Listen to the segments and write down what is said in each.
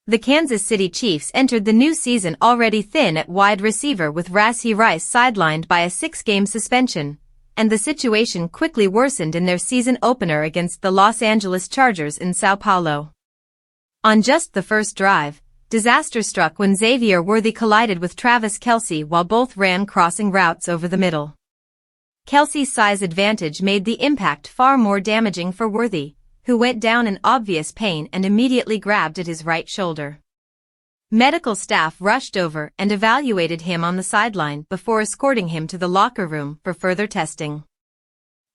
The Kansas City Chiefs entered the new season already thin at wide receiver with Rashee Rice sidelined by a 6-game suspension, and the situation quickly worsened in their season opener against the Los Angeles Chargers in São Paulo. On just the first drive, disaster struck when Xavier Worthy collided with Travis Kelce while both ran crossing routes over the middle. Kelce's size advantage made the impact far more damaging for Worthy, who went down in obvious pain and immediately grabbed at his right shoulder. Medical staff rushed over and evaluated him on the sideline before escorting him to the locker room for further testing.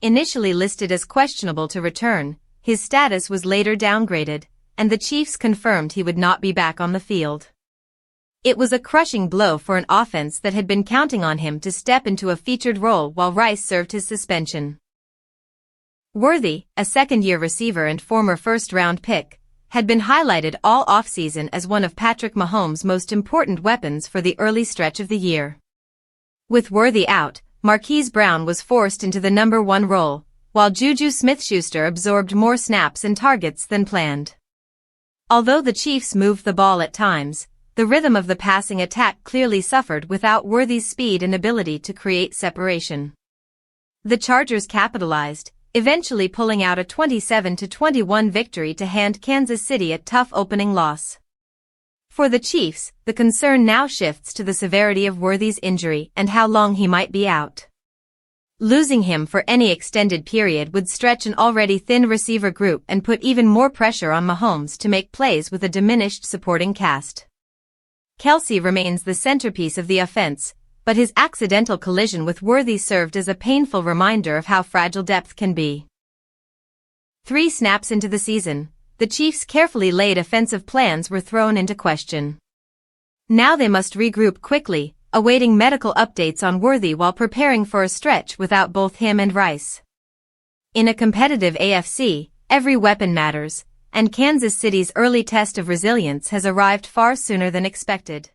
Initially listed as questionable to return, his status was later downgraded, and the Chiefs confirmed he would not be back on the field. It was a crushing blow for an offense that had been counting on him to step into a featured role while Rice served his suspension. Worthy, a second-year receiver and former first-round pick, had been highlighted all offseason as one of Patrick Mahomes' most important weapons for the early stretch of the year. With Worthy out, Marquise Brown was forced into the number 1 role, while JuJu Smith-Schuster absorbed more snaps and targets than planned. Although the Chiefs moved the ball at times, the rhythm of the passing attack clearly suffered without Worthy's speed and ability to create separation. The Chargers capitalized, eventually pulling out a 27-21 victory to hand Kansas City a tough opening loss. For the Chiefs, the concern now shifts to the severity of Worthy's injury and how long he might be out. Losing him for any extended period would stretch an already thin receiver group and put even more pressure on Mahomes to make plays with a diminished supporting cast. Kelce remains the centerpiece of the offense, but his accidental collision with Worthy served as a painful reminder of how fragile depth can be. 3 snaps into the season, the Chiefs' carefully laid offensive plans were thrown into question. Now they must regroup quickly, awaiting medical updates on Worthy while preparing for a stretch without both him and Rice. In a competitive AFC, every weapon matters, and Kansas City's early test of resilience has arrived far sooner than expected.